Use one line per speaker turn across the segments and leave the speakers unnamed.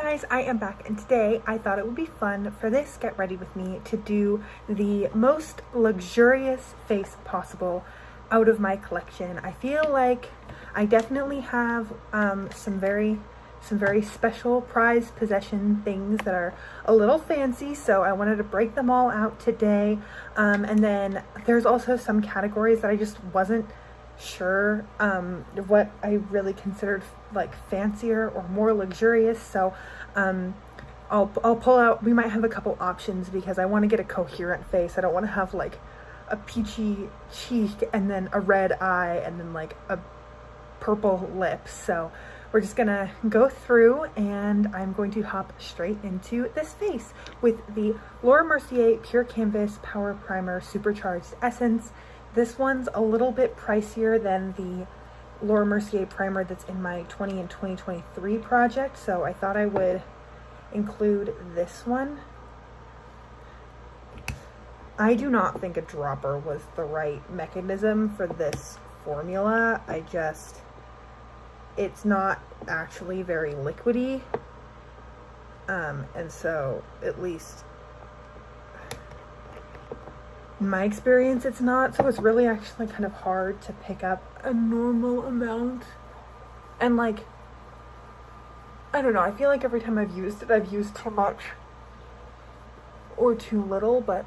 guys, I am back, and today I thought it would be fun for this Get Ready With Me to do the most luxurious face possible out of my collection. I feel like I definitely have some very special prized possession things that are a little fancy, so I wanted to break them all out today. And then there's also some categories that I just wasn't sure what I really considered like fancier or more luxurious, so I'll pull out, we might have a couple options because I want to get a coherent face. I don't want to have like a peachy cheek and then a red eye and then like a purple lip. So we're just gonna go through and I'm going to hop straight into this face with the Laura Mercier Pure Canvas Power Primer Supercharged Essence. This one's a little bit pricier than the Laura Mercier primer that's in my 20 and 2023 project, so I thought I would include this one. I do not think a dropper was the right mechanism for this formula. It's not actually very liquidy, and so at least in my experience it's not, so it's really actually kind of hard to pick up a normal amount. And like, I don't know, I feel like every time I've used it, I've used too much or too little, but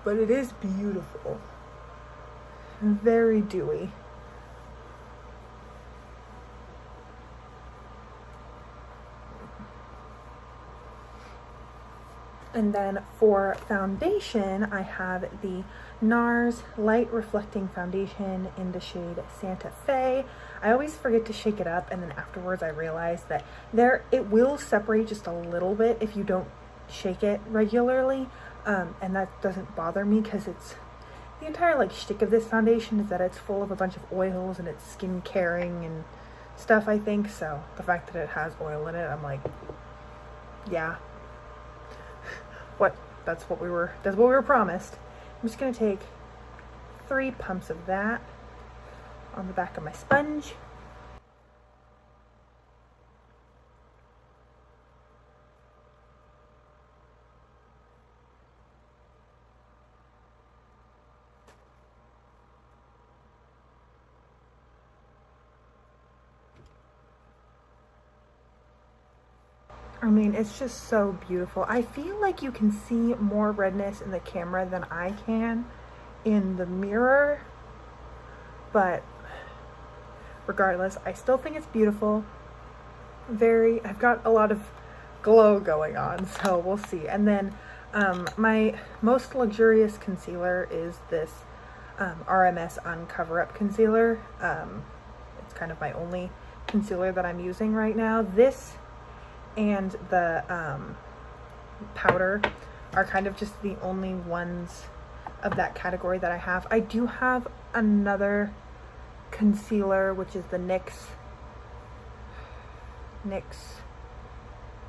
it is beautiful. Very dewy. And then for foundation, I have the NARS Light Reflecting Foundation in the shade Santa Fe. I always forget to shake it up, and then afterwards I realize that it will separate just a little bit if you don't shake it regularly, and that doesn't bother me because it's the entire like shtick of this foundation is that it's full of a bunch of oils and it's skin caring and stuff, I think. So the fact that it has oil in it, I'm like, yeah. That's what we were promised. I'm just gonna take 3 pumps of that on the back of my sponge. I mean, it's just so beautiful. I feel like you can see more redness in the camera than I can in the mirror, but regardless, I still think it's beautiful. I've got a lot of glow going on, so we'll see. And then my most luxurious concealer is this RMS Uncover Up concealer. It's kind of my only concealer that I'm using right now. This and the powder are kind of just the only ones of that category that I have. I do have another concealer, which is the NYX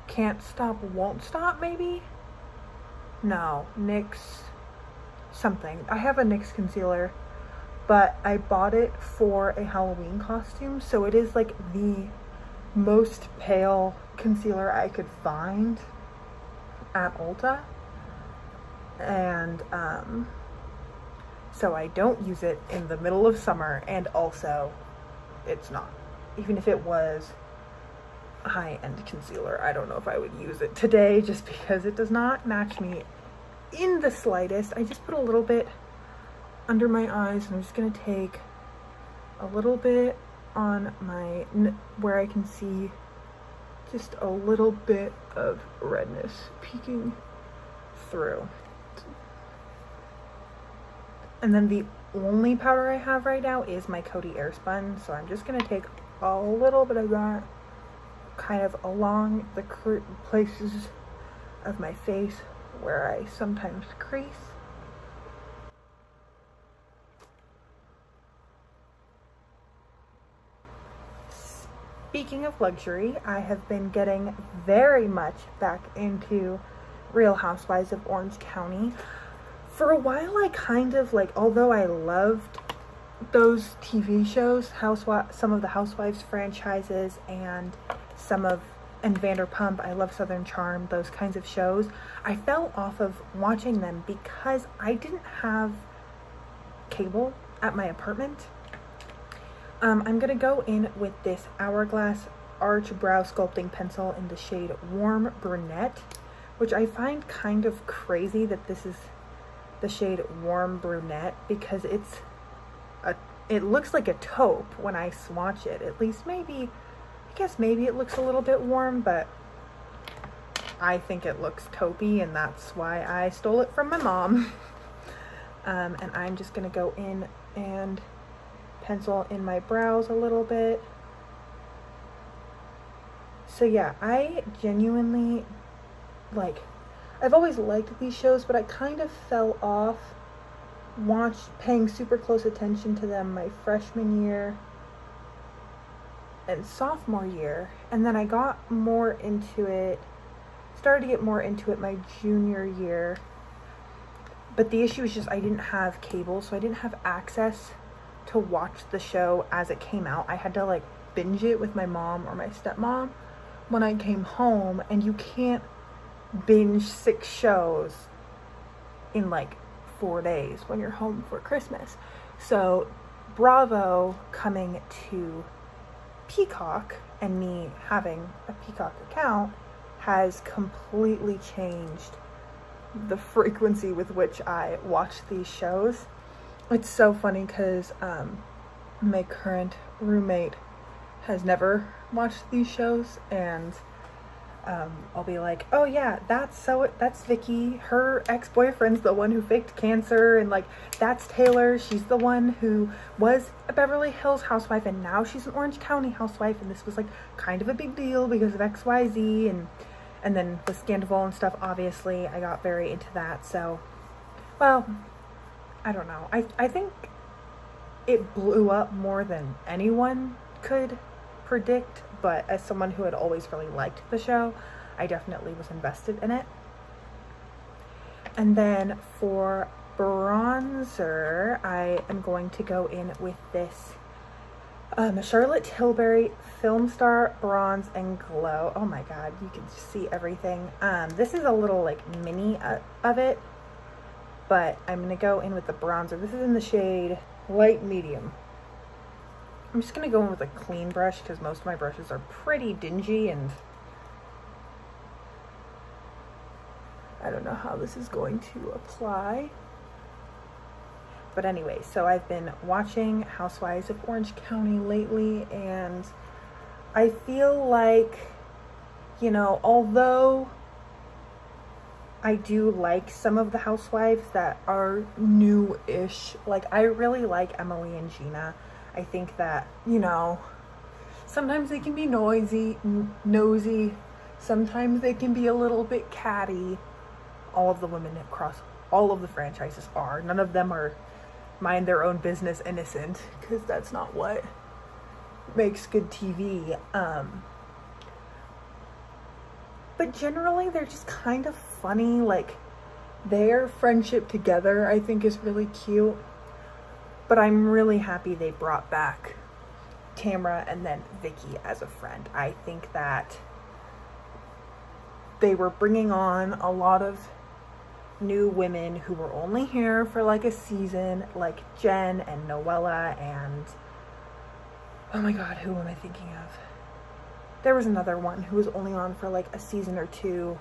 Can't Stop Won't Stop, maybe? No, NYX something. I have a NYX concealer, but I bought it for a Halloween costume, so it is like the most pale concealer I could find at Ulta, and so I don't use it in the middle of summer, and also it's not, even if it was a high-end concealer, I don't know if I would use it today just because it does not match me in the slightest. I just put a little bit under my eyes, and I'm just gonna take a little bit on my where I can see just a little bit of redness peeking through. And then the only powder I have right now is my Coty Airspun, so I'm just gonna take a little bit of that kind of along the places of my face where I sometimes crease. Speaking of luxury, I have been getting very much back into Real Housewives of Orange County. For a while, I kind of like, although I loved those TV shows, some of the Housewives franchises, and Vanderpump, I love Southern Charm, those kinds of shows, I fell off of watching them because I didn't have cable at my apartment. I'm gonna go in with this Hourglass Arch Brow Sculpting Pencil in the shade Warm Brunette, which I find kind of crazy that this is the shade Warm Brunette, because it looks like a taupe when I swatch it. At least maybe it looks a little bit warm, but I think it looks taupey, and that's why I stole it from my mom. And I'm just gonna go in and pencil in my brows a little bit. So yeah, I genuinely, I've always liked these shows, but I kind of fell off paying super close attention to them my freshman year and sophomore year, and then I got started to get more into it my junior year. But the issue is just I didn't have cable, so I didn't have access to watch the show as it came out. I had to binge it with my mom or my stepmom when I came home, and you can't binge 6 shows in 4 days when you're home for Christmas. So Bravo coming to Peacock and me having a Peacock account has completely changed the frequency with which I watch these shows. It's so funny because my current roommate has never watched these shows, and I'll be like, oh yeah, that's Vicky, her ex-boyfriend's the one who faked cancer, and that's Taylor, she's the one who was a Beverly Hills housewife and now she's an Orange County housewife, and this was kind of a big deal because of XYZ, and then the Scandal and stuff. Obviously I got very into that. So, well, I don't know, I think it blew up more than anyone could predict, but as someone who had always really liked the show, I definitely was invested in it. And then for bronzer, I am going to go in with this Charlotte Tilbury Film Star Bronze and Glow. Oh my god, you can see everything. This is a little mini of it, but I'm going to go in with the bronzer. This is in the shade Light Medium. I'm just going to go in with a clean brush because most of my brushes are pretty dingy, and I don't know how this is going to apply. But anyway, so I've been watching Housewives of Orange County lately, and I feel like, although I do like some of the housewives that are new-ish, I really like Emily and Gina. I think that, sometimes they can be nosy, sometimes they can be a little bit catty. All of the women across all of the franchises are. None of them are mind their own business innocent, because that's not what makes good TV. But generally they're just kind of funny. Their friendship together I think is really cute. But I'm really happy they brought back Tamra and then Vicky as a friend. I think that they were bringing on a lot of new women who were only here for a season, like Jen and Noella and, oh my god, who am I thinking of? There was another one who was only on for a season or two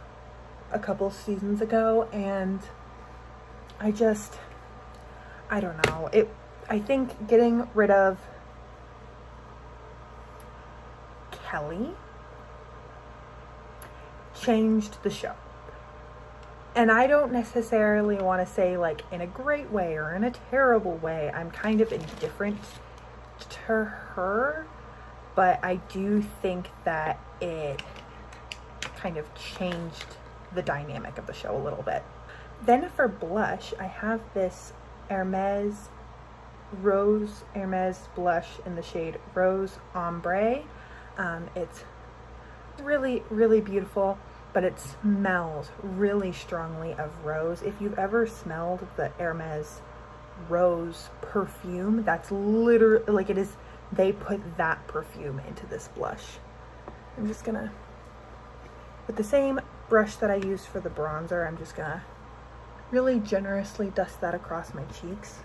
a couple seasons ago, and I don't know. I think getting rid of Kelly changed the show. And I don't necessarily want to say in a great way or in a terrible way. I'm kind of indifferent to her, but I do think that it kind of changed the dynamic of the show a little bit. Then for blush, I have this Hermes blush in the shade Rose Ombre. It's really, really beautiful, but it smells really strongly of rose. If you've ever smelled the Hermes Rose perfume. That's literally, like, it is, they put that perfume into this blush. I'm just gonna, with the same brush that I used for the bronzer, I'm just gonna really generously dust that across my cheeks.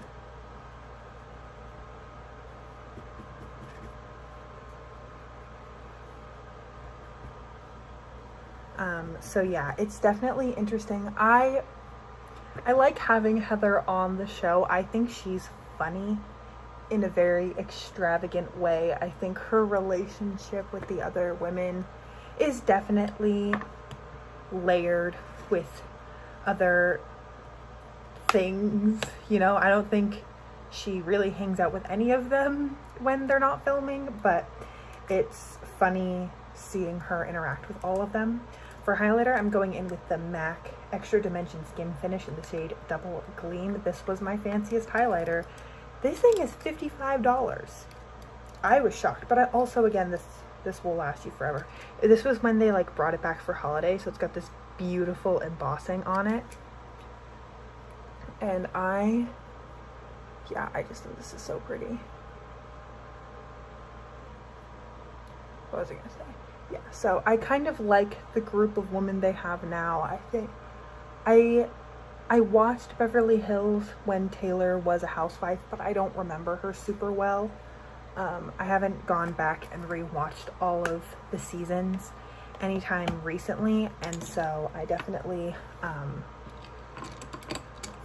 So yeah, it's definitely interesting. I like having Heather on the show. I think she's funny in a very extravagant way. I think her relationship with the other women is definitely layered with other things, you know. I don't think she really hangs out with any of them when they're not filming, but it's funny seeing her interact with all of them. For highlighter, I'm going in with the MAC Extra Dimension Skin Finish in the shade Double Gleam. This was my fanciest highlighter. This thing is $55. I was shocked, but I also, again, this will last you forever. This was when they like brought it back for holiday, so it's got this beautiful embossing on it. And I just think this is so pretty. What was I gonna say? Yeah, so I kind of like the group of women they have now. I think I watched Beverly Hills when Taylor was a housewife, but I don't remember her super well. I haven't gone back and rewatched all of the seasons anytime recently, and so I definitely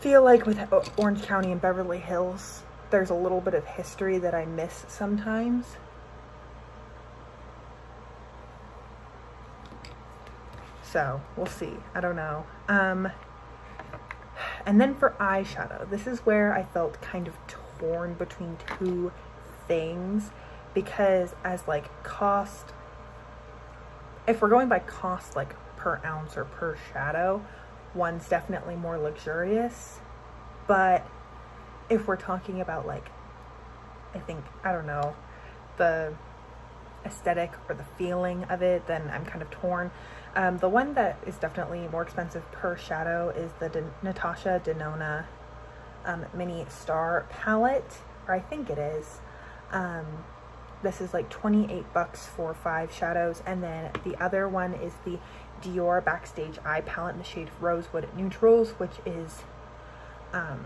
feel like with Orange County and Beverly Hills, there's a little bit of history that I miss sometimes. So we'll see. I don't know. And then for eyeshadow, this is where I felt kind of torn between two things, because as like cost, if we're going by cost like per ounce or per shadow, one's definitely more luxurious. But if we're talking about like, I don't know, the aesthetic or the feeling of it, then I'm kind of torn. The one that is definitely more expensive per shadow is the Natasha Denona Mini Star palette, or I think it is. This is like $28 for 5 shadows, and then the other one is the Dior Backstage Eye palette in the shade Rosewood Neutrals, which is $59.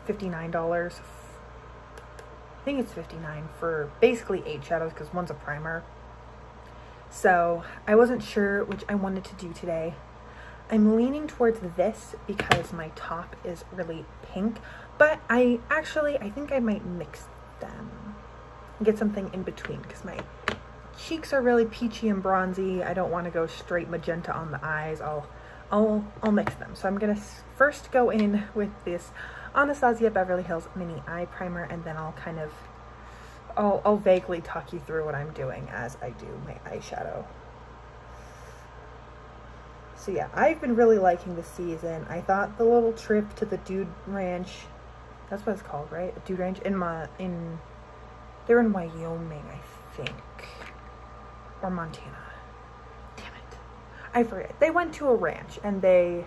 I think it's $59 for basically 8 shadows, because one's a primer. So I wasn't sure which I wanted to do today. I'm leaning towards this because my top is really pink, but I think I might mix them and get something in between, because my cheeks are really peachy and bronzy. I don't want to go straight magenta on the eyes. I'll mix them. So I'm gonna first go in with this Anastasia Beverly Hills Mini Eye Primer, and then I'll vaguely talk you through what I'm doing as I do my eyeshadow. So yeah, I've been really liking this season. I thought the little trip to the Dude Ranch, that's what it's called, right? The Dude Ranch they're in Wyoming, I think, or Montana. Damn it, I forget. They went to a ranch and they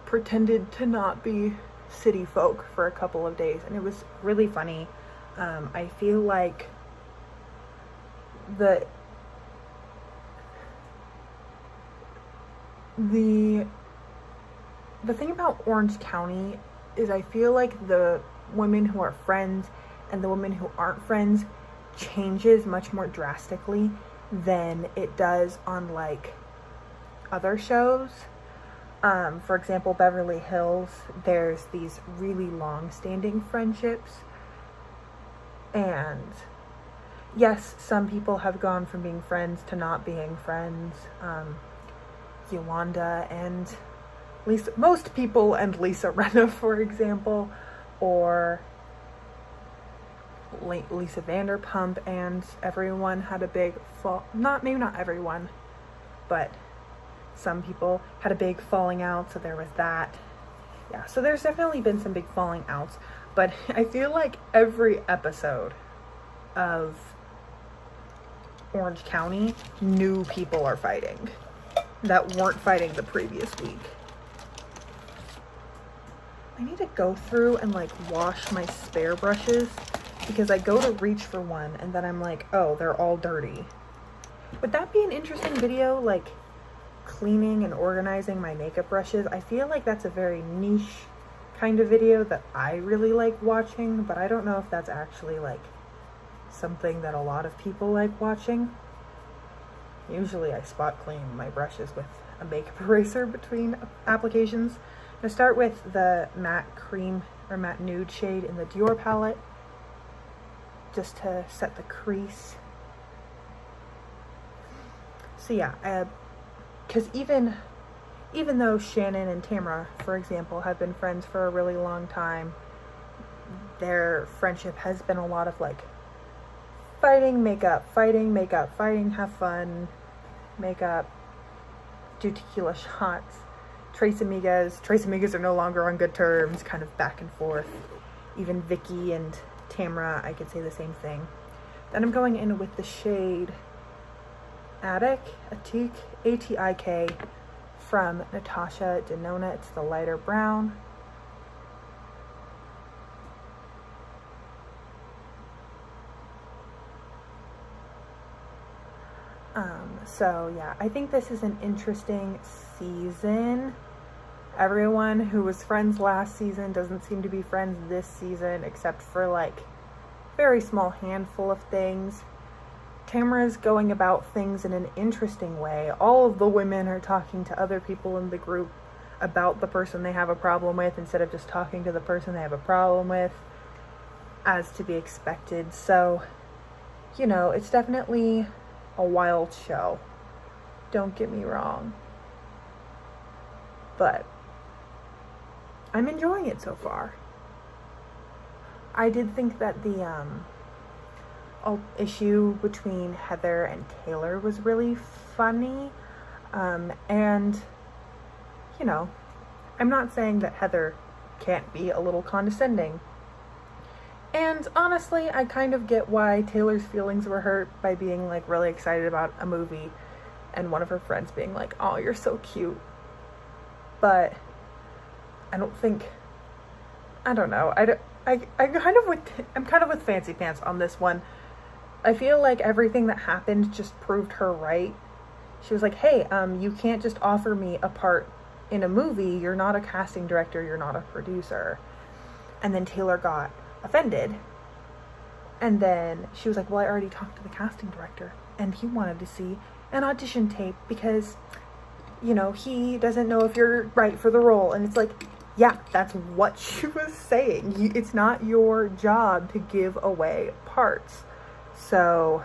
pretended to not be city folk for a couple of days, and it was really funny. I feel like the thing about Orange County is I feel like the women who are friends and the women who aren't friends changes much more drastically than it does on like other shows. For example, Beverly Hills, there's these really long-standing friendships. And yes, some people have gone from being friends to not being friends. Yolanda and Lisa, most people, and Lisa Rinna, for example, or Lisa Vanderpump and everyone had a big maybe not everyone, but some people had a big falling out, so there was that. Yeah, so there's definitely been some big falling outs, but I feel like every episode of Orange County, new people are fighting that weren't fighting the previous week. I need to go through and like wash my spare brushes because I go to reach for one and then I'm like, oh, they're all dirty. Would that be an interesting video, like cleaning and organizing my makeup brushes? I feel like that's a very niche kind of video that I really like watching, but I don't know if that's actually like something that a lot of people like watching. Usually I spot clean my brushes with a makeup eraser between applications. I'm gonna start with the matte cream or matte nude shade in the Dior palette, just to set the crease. So yeah, because even though Shannon and Tamara, for example, have been friends for a really long time, their friendship has been a lot of like fighting makeup, fighting, have fun, makeup, do tequila shots. Tres Amigas are no longer on good terms, kind of back and forth. Even Vicky and Tamara, I could say the same thing. Then I'm going in with the shade Attic, A-T-I-K, from Natasha Denona. It's the lighter brown. So yeah, I think this is an interesting season. Everyone who was friends last season doesn't seem to be friends this season, except for like very small handful of things. Tamara's going about things in an interesting way. All of the women are talking to other people in the group about the person they have a problem with instead of just talking to the person they have a problem with, as to be expected. So, you know, it's definitely a wild show. Don't get me wrong. But I'm enjoying it so far. I did think that the issue between Heather and Taylor was really funny. And, you know, I'm not saying that Heather can't be a little condescending. And honestly, I kind of get why Taylor's feelings were hurt by being like really excited about a movie and one of her friends being like, oh, you're so cute. But I don't think, I don't know. I'm kind of with Fancy Pants on this one. I feel like everything that happened just proved her right. She was like, hey, you can't just offer me a part in a movie. You're not a casting director. You're not a producer. And then Taylor got offended. And then she was like, well, I already talked to the casting director and he wanted to see an audition tape because, you know, he doesn't know if you're right for the role. And it's like, yeah, that's what she was saying. It's not your job to give away parts. So,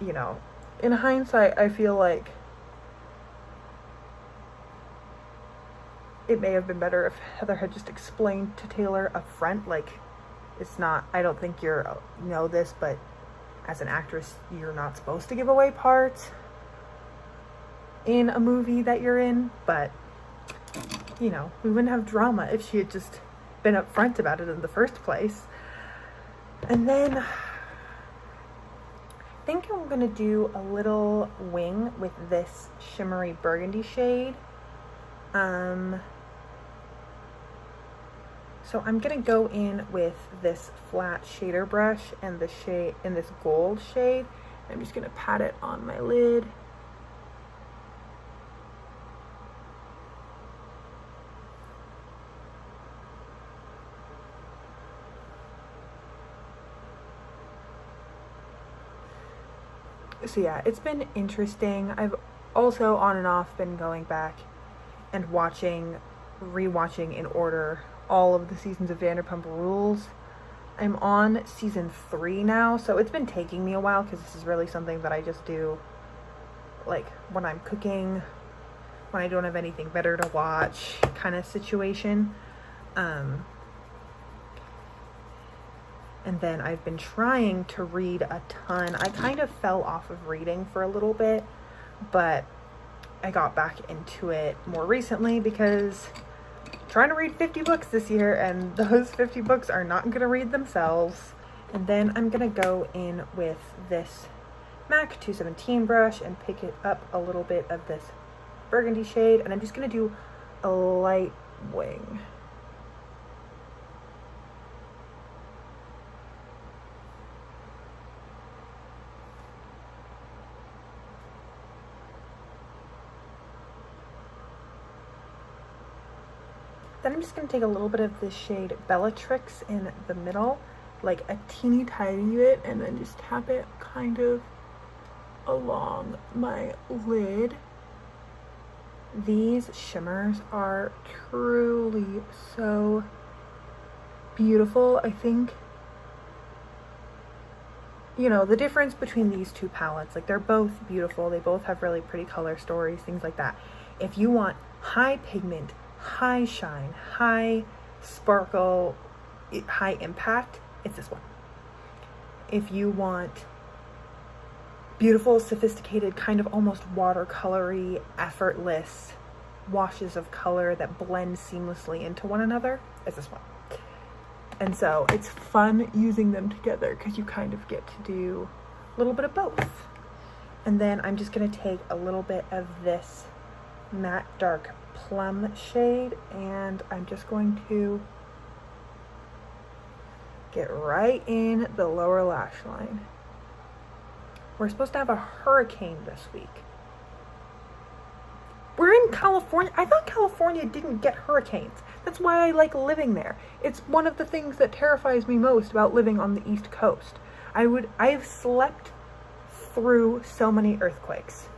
you know, in hindsight, I feel like it may have been better if Heather had just explained to Taylor up front, like, it's not, I don't think you know this, but as an actress, you're not supposed to give away parts in a movie that you're in. But, you know, we wouldn't have drama if she had just been upfront about it in the first place. And then I think I'm gonna do a little wing with this shimmery burgundy shade. So I'm gonna go in with this flat shader brush and the shade in this gold shade. I'm just gonna pat it on my lid. So yeah, it's been interesting. I've also on and off been going back and rewatching in order all of the seasons of Vanderpump Rules. I'm on season 3 now, so it's been taking me a while because this is really something that I just do like when I'm cooking, when I don't have anything better to watch kind of situation. And then I've been trying to read a ton. I kind of fell off of reading for a little bit, but I got back into it more recently because I'm trying to read 50 books this year, and those 50 books are not going to read themselves. And then I'm going to go in with this MAC 217 brush and pick it up a little bit of this burgundy shade, and I'm just going to do a light wing. Then I'm just going to take a little bit of this shade Bellatrix in the middle, like a teeny tiny bit, and then just tap it kind of along my lid. These shimmers are truly so beautiful. I think, you know, the difference between these two palettes, like they're both beautiful. They both have really pretty color stories, things like that. If you want high pigment, high shine, high sparkle, high impact, it's this one. If you want beautiful, sophisticated, kind of almost watercolory, effortless washes of color that blend seamlessly into one another, it's this one. And so it's fun using them together because you kind of get to do a little bit of both. And then I'm just going to take a little bit of this matte dark plum shade, and I'm just going to get right in the lower lash line. We're supposed to have a hurricane this week. We're in California. I thought California didn't get hurricanes. That's why I like living there. It's one of the things that terrifies me most about living on the East Coast. I've slept through so many earthquakes.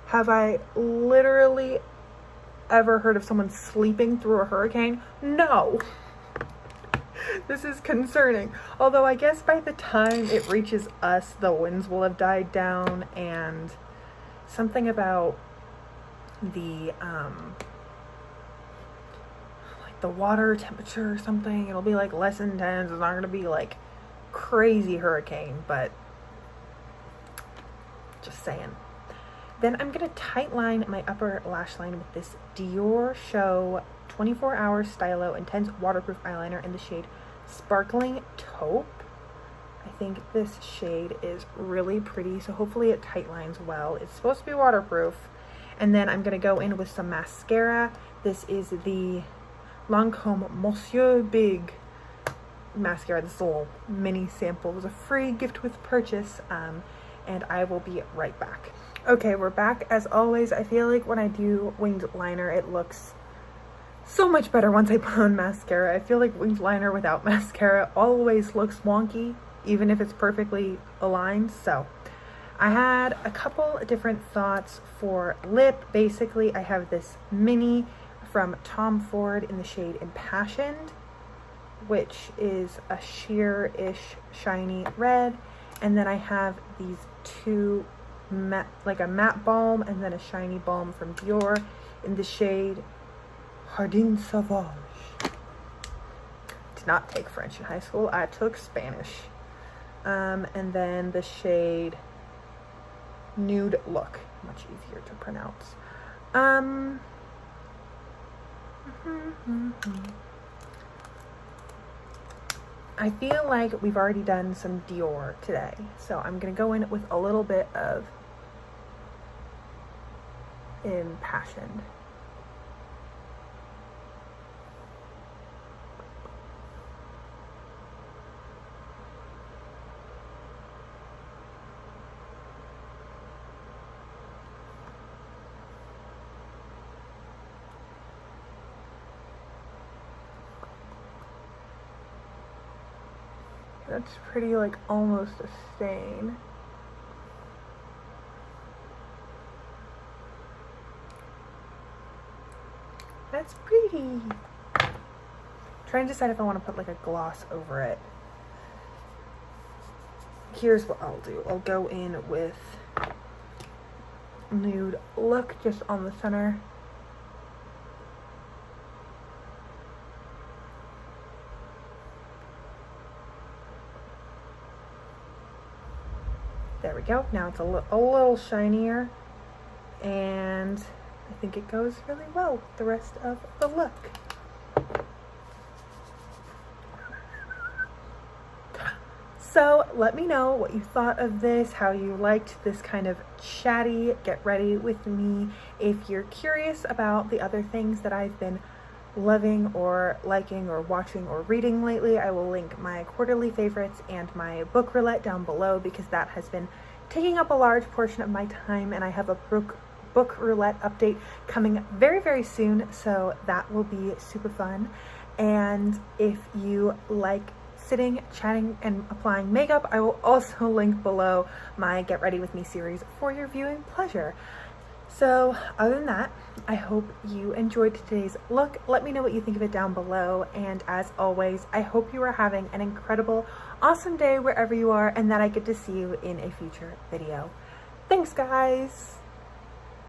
Have I literally ever heard of someone sleeping through a hurricane? No. This is concerning. Although I guess by the time it reaches us, the winds will have died down, and something about the like the water temperature or something, it'll be like less intense. It's not gonna be like crazy hurricane, but just saying. Then I'm gonna tight line my upper lash line with this Dior Show 24 Hour Stylo Intense Waterproof Eyeliner in the shade Sparkling Taupe. I think this shade is really pretty, so hopefully it tight lines well. It's supposed to be waterproof. And then I'm gonna go in with some mascara. This is the Lancome Monsieur Big mascara. This little mini sample was a free gift with purchase, and I will be right back. Okay, we're back. As always, I feel like when I do winged liner, it looks so much better once I put on mascara. I feel like winged liner without mascara always looks wonky, even if it's perfectly aligned. So I had a couple different thoughts for lip. Basically, I have this mini from Tom Ford in the shade Impassioned, which is a sheer-ish shiny red. And then I have these two matte, like a matte balm and then a shiny balm from Dior in the shade Jardin Sauvage. Did not take French in high school. I took Spanish. And then the shade Nude Look, much easier to pronounce. I feel like we've already done some Dior today, so I'm gonna go in with a little bit of Impassioned. That's pretty, like almost a stain. That's pretty. Trying to decide if I want to put like a gloss over it. Here's what I'll do. I'll go in with Nude Look just on the center. There we go. Now it's a little shinier, and I think it goes really well with the rest of the look. So let me know what you thought of this, how you liked this kind of chatty get ready with me. If you're curious about the other things that I've been loving or liking or watching or reading lately, I will link my quarterly favorites and my book roulette down below, because that has been taking up a large portion of my time, and I have a book roulette update coming very, very soon, so that will be super fun. And if you like sitting, chatting, and applying makeup, I will also link below my Get Ready With Me series for your viewing pleasure. So other than that, I hope you enjoyed today's look. Let me know what you think of it down below, and as always, I hope you are having an incredible, awesome day wherever you are, and that I get to see you in a future video. Thanks, guys!